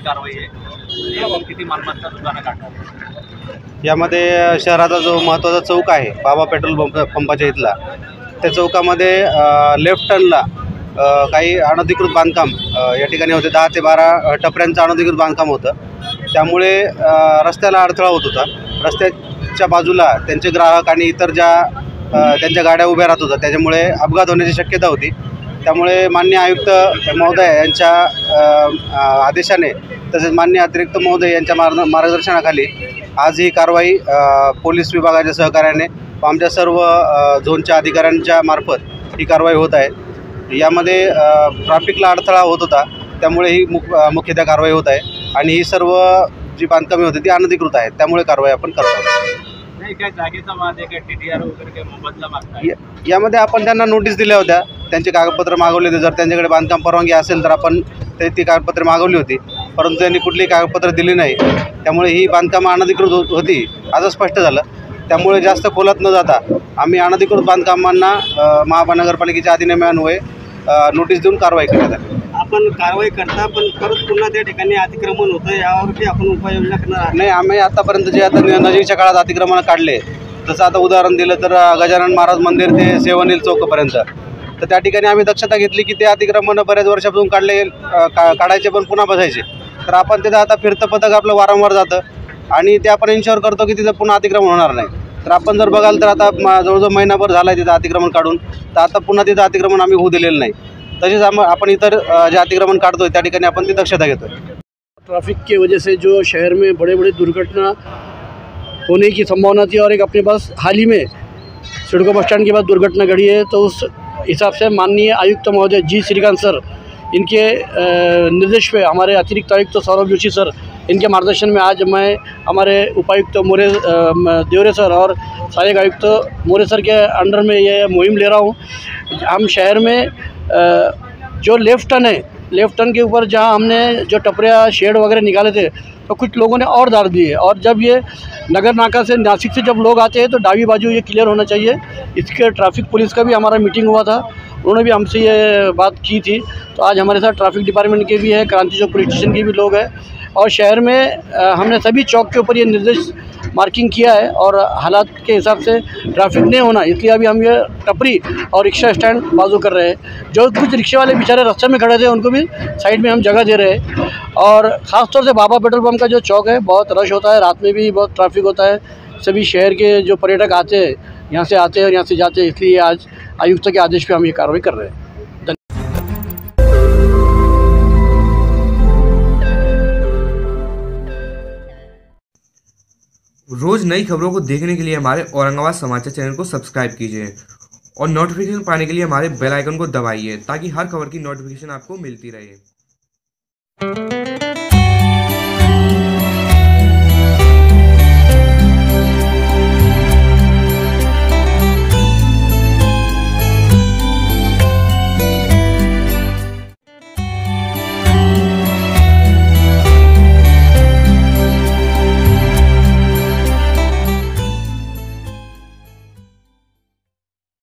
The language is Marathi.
कारवाई आहे? एकूण किती मालमत्ता दुकानं काढणार? यामध्ये शहराचा जो महत्त्वाचा चौक आहे बाबा पेट्रोल पंपाच्या इथला, त्या चौकामध्ये लेफ्ट टर्नला काही अनधिकृत बांधकाम या ठिकाणी होते. 10 ते 12 टपऱ्यांचं अनधिकृत बांधकाम होतं. त्यामुळे रस्त्याला अडथळा होत होता. रस्त्याच्या बाजूला त्यांचे ग्राहक आणि इतर ज्या त्यांच्या गाड्या उभ्या राहत होत्या, त्याच्यामुळे अपघात होण्याची शक्यता होती. त्यामुळे माननीय आयुक्त महोदय यांच्या आदेशाने तसेच माननीय अतिरिक्त महोदय यांच्या मार्गदर्शनाखाली आज ही कारवाई पोलीस विभागाच्या सहकार्याने आमच्या सर्व झोनच्या अधिकाऱ्यांच्या मार्फत ही कारवाई होत आहे. यामध्ये ट्रॅफिकला अडथळा होत होता, त्यामुळे ही मुख्यतः कारवाई होत आहे. आणि ही सर्व जी बांधकामे होती ती अनधिकृत आहेत, त्यामुळे कारवाई आपण करतो. काय जागेचा वाद आहे, काय TDR वगैरे काय मोबदला मागताय? यामध्ये आपण त्यांना नोटीस दिल्या होत्या, त्यांचे कागदपत्र मागवले होते. जर त्यांच्याकडे बांधकाम परवानगी असेल तर आपण ती कागदपत्रे मागवली होती, परंतु त्यांनी कुठलीही कागदपत्र दिली नाही. त्यामुळे ही बांधकामं अनधिकृत होती असं स्पष्ट झालं. त्यामुळे जास्त खोलात न जाता आम्ही अनधिकृत बांधकामांना महानगरपालिकेच्या अधिनियमान्वये नोटीस देऊन कारवाई करण्यात आली. आपण कारवाई करता पण परत पुन्हा त्या ठिकाणी अतिक्रमण होतं, यावरती आपण उपाययोजना करणार नाही. आम्ही आतापर्यंत जे आता नजीकच्या काळात अतिक्रमण काढले, जसं आता उदाहरण दिलं तर गजानन महाराज मंदिर ते सेवनील चौकपर्यंत, तर त्या ठिकाणी आम्ही दक्षता घेतली की ते अतिक्रमण बऱ्याच वर्षापासून काढायचे पण पुन्हा बसायचे. तर आपण तिथं आता फिरतं पथक आपलं वारंवार जातं आणि ते आपण इन्शुअर करतो की तिथं पुन्हा अतिक्रमण होणार नाही. तर आपण जर बघाल तर आता जवळजवळ महिनाभर झाला आहे तिथं अतिक्रमण काढून, तर आता पुन्हा तिथं अतिक्रमण आम्ही होऊ दिलेलं नाही. तसेच आपण इतर जे अतिक्रमण काढतोय त्या ठिकाणी आपण ती दक्षता घेतोय. ट्रैफिक की वजह से जो शहर में बड़े बड़े दुर्घटना होने की संभावना थी और एक अपने पास हाल ही में सिडको बस स्टैंड के पास दुर्घटना घटी है, तो उस हिसाब से माननीय आयुक्त महोदय जी श्रीकांत सर इनके निर्देश पे हमारे अतिरिक्त आयुक्त सौरभ जोशी सर इनके मार्गदर्शन में आज मैं हमारे उपायुक्त देवरे सर और सहायक आयुक्त मोरे सर के अंडर में ये मुहिम ले रहा हूँ. हम शहर में जो लेफ़्ट टर्न है, लेफ़्ट टर्न के ऊपर जहाँ हमने जो टपरिया शेड वगैरह निकाले थे, तो कुछ लोगों ने और डाल दिए. और जब ये नगर नाका से नासिक से जब लोग आते हैं तो डावी बाजू ये क्लियर होना चाहिए. इसके ट्रैफिक पुलिस का भी हमारा मीटिंग हुआ था, उन्होंने भी हमसे ये बात की थी. तो आज हमारे साथ ट्रैफिक डिपार्टमेंट के भी है, क्रांति चौक पुलिस स्टेशन के भी लोग हैं. और शहर में हमने सभी चौक के ऊपर ये निर्देश मार्किंग किया है और हालात के हिसाब से ट्रैफिक नहीं होना, इसलिए अभी हम ये टपरी और रिक्शा स्टैंड बाजू कर रहे हैं. जो कुछ रिक्शे वाले बेचारे रास्ते में खड़े थे उनको भी साइड में हम जगह दे रहे हैं. और ख़ास तौर से बाबा पेट्रोल पंप का जो चौक है बहुत रश होता है, रात में भी बहुत ट्रैफिक होता है. सभी शहर के जो पर्यटक आते हैं यहाँ से आते हैं और यहाँ से जाते हैं, इसलिए आज आयुक्त के आदेश पे हम ये कार्रवाई कर रहे हैं. रोज नई खबरों को देखने के लिए हमारे औरंगाबाद समाचार चैनल को सब्सक्राइब कीजिए और नोटिफिकेशन पाने के लिए हमारे बेल आइकन को दबाइए ताकि हर खबर की नोटिफिकेशन आपको मिलती रहे.